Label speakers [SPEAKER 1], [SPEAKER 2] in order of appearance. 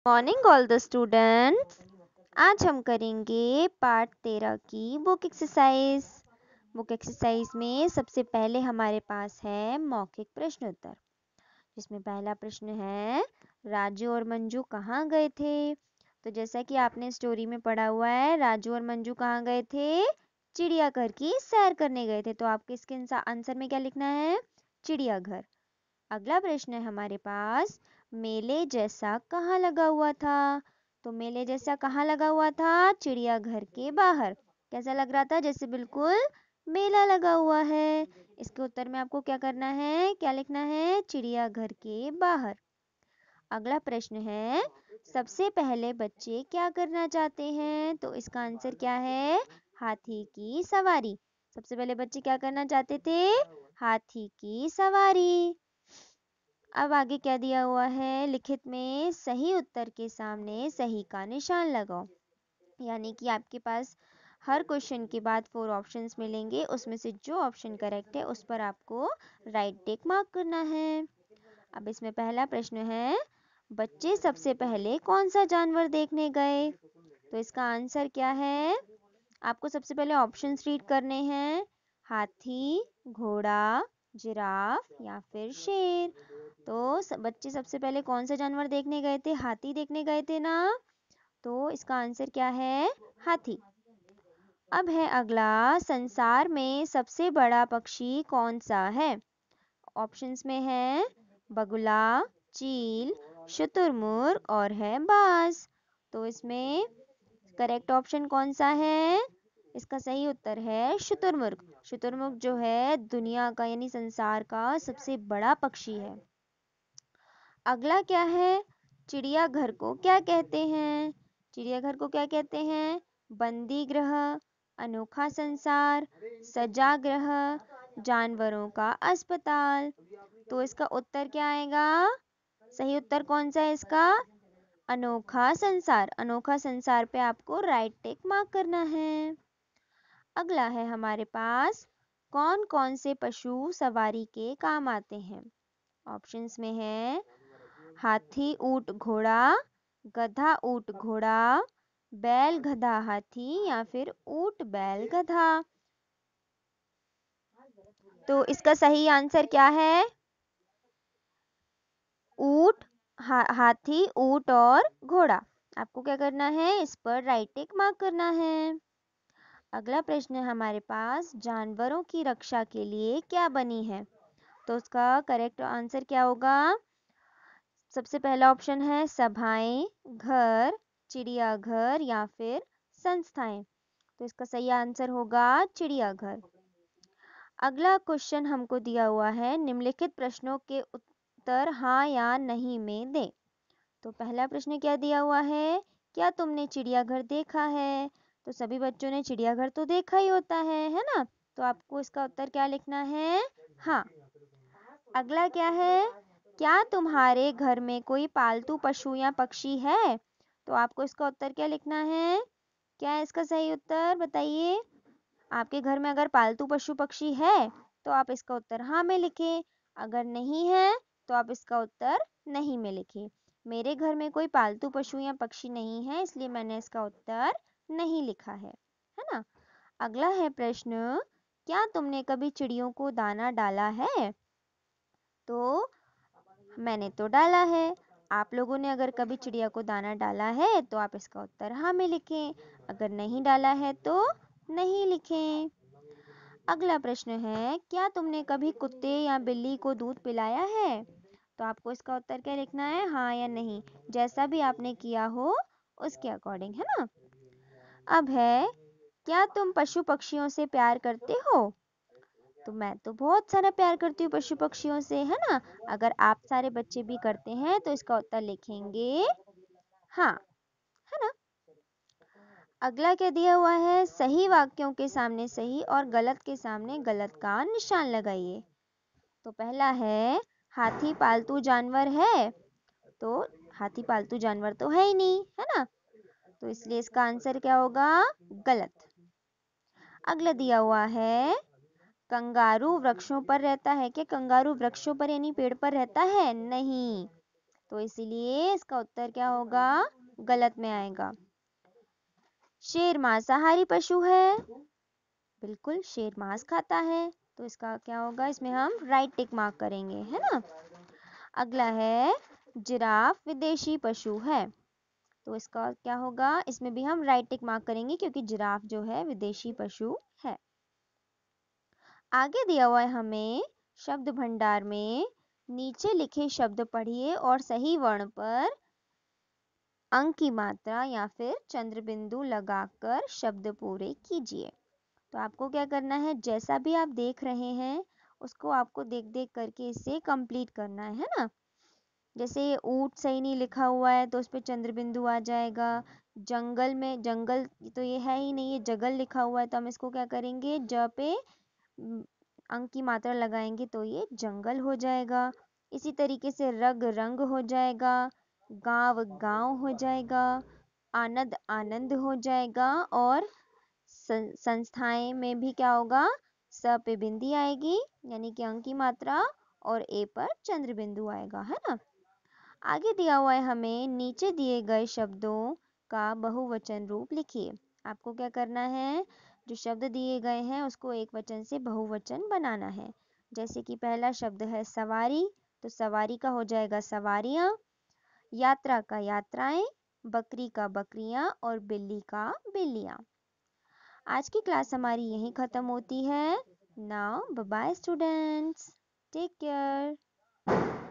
[SPEAKER 1] Morning all the students. आज हम करेंगे पार्ट 13 की बुक एक्सरसाइज में सबसे पहले हमारे पास है मौखिक प्रश्न उत्तर, जिसमें पहला प्रश्न है राजू और मंजू कहाँ गए थे। तो जैसा कि आपने स्टोरी में पढ़ा हुआ है, राजू और मंजू कहाँ गए थे, चिड़ियाघर की सैर करने गए थे। तो आपके इसके आंसर में क्या लिखना है, चिड़ियाघर। अगला प्रश्न है हमारे पास, मेले जैसा कहाँ लगा हुआ था। तो मेले जैसा कहाँ लगा हुआ था, चिड़ियाघर के बाहर। कैसा लग रहा था, जैसे बिल्कुल मेला लगा हुआ है। इसके उत्तर में आपको क्या करना है, क्या लिखना है, चिड़ियाघर के बाहर। अगला प्रश्न है, सबसे पहले बच्चे क्या करना चाहते हैं। तो इसका आंसर क्या है, हाथी की सवारी। सबसे पहले बच्चे क्या करना चाहते थे, हाथी की सवारी। अब आगे क्या दिया हुआ है, लिखित में सही उत्तर के सामने सही का निशान लगाओ। यानी कि आपके पास हर क्वेश्चन के बाद 4 ऑप्शंस मिलेंगे, उसमें से जो ऑप्शन करेक्ट है उस पर आपको राइट टिक मार्क करना है। अब इसमें पहला प्रश्न है, बच्चे सबसे पहले कौन सा जानवर देखने गए। तो इसका आंसर क्या है, आपको सबसे पहले ऑप्शंस रीड करने हैं, हाथी, घोड़ा, जिराफ या फिर शेर। तो बच्चे सबसे पहले कौन सा जानवर देखने गए थे, हाथी देखने गए थे ना। तो इसका आंसर क्या है, हाथी। अब है अगला, संसार में सबसे बड़ा पक्षी कौन सा है। ऑप्शंस में है बगुला, चील, शुतुरमुर्ग और है बाज। तो इसमें करेक्ट ऑप्शन कौन सा है, इसका सही उत्तर है शुतुरमुर्ग। शुतुरमुर्ग जो है दुनिया का यानी संसार का सबसे बड़ा पक्षी है। अगला क्या है, चिड़ियाघर को क्या कहते हैं। चिड़ियाघर को क्या कहते हैं, बंदी ग्रह, अनोखा संसार, सजा ग्रह, जानवरों का अस्पताल। तो इसका उत्तर क्या आएगा, सही उत्तर कौन सा है इसका, अनोखा संसार। अनोखा संसार पे आपको राइट टिक मार्क करना है। अगला है हमारे पास, कौन कौन से पशु सवारी के काम आते हैं। ऑप्शंस में है हाथी ऊंट घोड़ा, गधा ऊंट घोड़ा, बैल गधा हाथी या फिर ऊंट बैल गधा। तो इसका सही आंसर क्या है, ऊंट, हाथी, ऊंट और घोड़ा। आपको क्या करना है, इस पर राइट टिक मार्क करना है। अगला प्रश्न है हमारे पास, जानवरों की रक्षा के लिए क्या बनी है। तो उसका करेक्ट आंसर क्या होगा, सबसे पहला ऑप्शन है सभाएं, घर, चिड़ियाघर या फिर संस्थाएं। तो इसका सही आंसर होगा चिड़ियाघर। अगला क्वेश्चन हमको दिया हुआ है, निम्नलिखित प्रश्नों के उत्तर हाँ या नहीं में दें। तो पहला प्रश्न क्या दिया हुआ है, क्या तुमने चिड़ियाघर देखा है। तो सभी बच्चों ने चिड़ियाघर तो देखा ही होता है ना। तो आपको इसका उत्तर क्या लिखना है, हाँ। अगला क्या है, क्या तुम्हारे घर में कोई पालतू पशु या पक्षी है। तो आपको इसका उत्तर क्या लिखना है, क्या है इसका सही उत्तर बताइए। आपके घर में अगर पालतू पशु पक्षी है तो आप इसका उत्तर हाँ में लिखें, अगर नहीं है तो आप इसका उत्तर नहीं में लिखें। मेरे घर में कोई पालतू पशु या पक्षी नहीं है, इसलिए मैंने इसका उत्तर नहीं लिखा है ना। अगला है प्रश्न, क्या तुमने कभी चिड़ियों को दाना डाला है। तो मैंने तो डाला है। आप लोगों ने अगर कभी चिड़िया को दाना डाला है तो आप इसका उत्तर हाँ में लिखें, अगर नहीं डाला है तो नहीं लिखें। अगला प्रश्न है, क्या तुमने कभी कुत्ते या बिल्ली को दूध पिलाया है। तो आपको इसका उत्तर क्या लिखना है, हाँ या नहीं, जैसा भी आपने किया हो उसके अकॉर्डिंग, है ना। अब है, क्या तुम पशु पक्षियों से प्यार करते हो। तो मैं तो बहुत सारा प्यार करती हूँ पशु पक्षियों से, है ना। अगर आप सारे बच्चे भी करते हैं तो इसका उत्तर लिखेंगे हाँ, है ना। अगला क्या दिया हुआ है, सही वाक्यों के सामने सही और गलत के सामने गलत का निशान लगाइए। तो पहला है, हाथी पालतू जानवर है। तो हाथी पालतू जानवर तो है ही नहीं, है ना। तो इसलिए इसका आंसर क्या होगा, गलत। अगला दिया हुआ है, कंगारू वृक्षों पर रहता है। क्या कंगारू वृक्षों पर यानी पेड़ पर रहता है, नहीं। तो इसीलिए इसका उत्तर क्या होगा, गलत में आएगा। शेर मांसाहारी पशु है, बिल्कुल शेर मांस खाता है, तो इसका क्या होगा, इसमें हम राइट टिक मार्क करेंगे, है ना। अगला है जिराफ विदेशी पशु है, तो इसका क्या होगा, इसमें भी हम राइट टिक मार्क करेंगे क्योंकि जिराफ जो है विदेशी पशु है। आगे दिया हुआ है हमें शब्द भंडार में, नीचे लिखे शब्द पढ़िए और सही वर्ण पर अंक की मात्रा या फिर चंद्र बिंदु लगाकर शब्द पूरे कीजिए। तो आपको क्या करना है, जैसा भी आप देख रहे हैं उसको आपको देख देख करके इसे कंप्लीट करना है ना। जैसे ऊंट सही नहीं लिखा हुआ है तो उस पर चंद्र बिंदु आ जाएगा। जंगल में, जंगल तो ये है ही नहीं, ये जगल लिखा हुआ है, तो हम इसको क्या करेंगे, ज पे अंक की मात्रा लगाएंगे तो ये जंगल हो जाएगा। इसी तरीके से रग रंग हो जाएगा, गांव गांव हो जाएगा, आनंद आनंद हो जाएगा, और संस्थाएं में भी क्या होगा, स पे बिंदी आएगी यानी कि अंक की मात्रा, और ए पर चंद्र बिंदु आएगा, है ना। आगे दिया हुआ है हमें, नीचे दिए गए शब्दों का बहुवचन रूप लिखिए। आपको क्या करना है, जो शब्द दिए गए हैं उसको एक वचन से बहुवचन बनाना है। जैसे कि पहला शब्द है सवारी, तो सवारी का हो जाएगा सवारियां, यात्रा का यात्राएं, बकरी का बकरियां, और बिल्ली का बिल्लियां। आज की क्लास हमारी यहीं खत्म होती है। Now bye bye students, take care.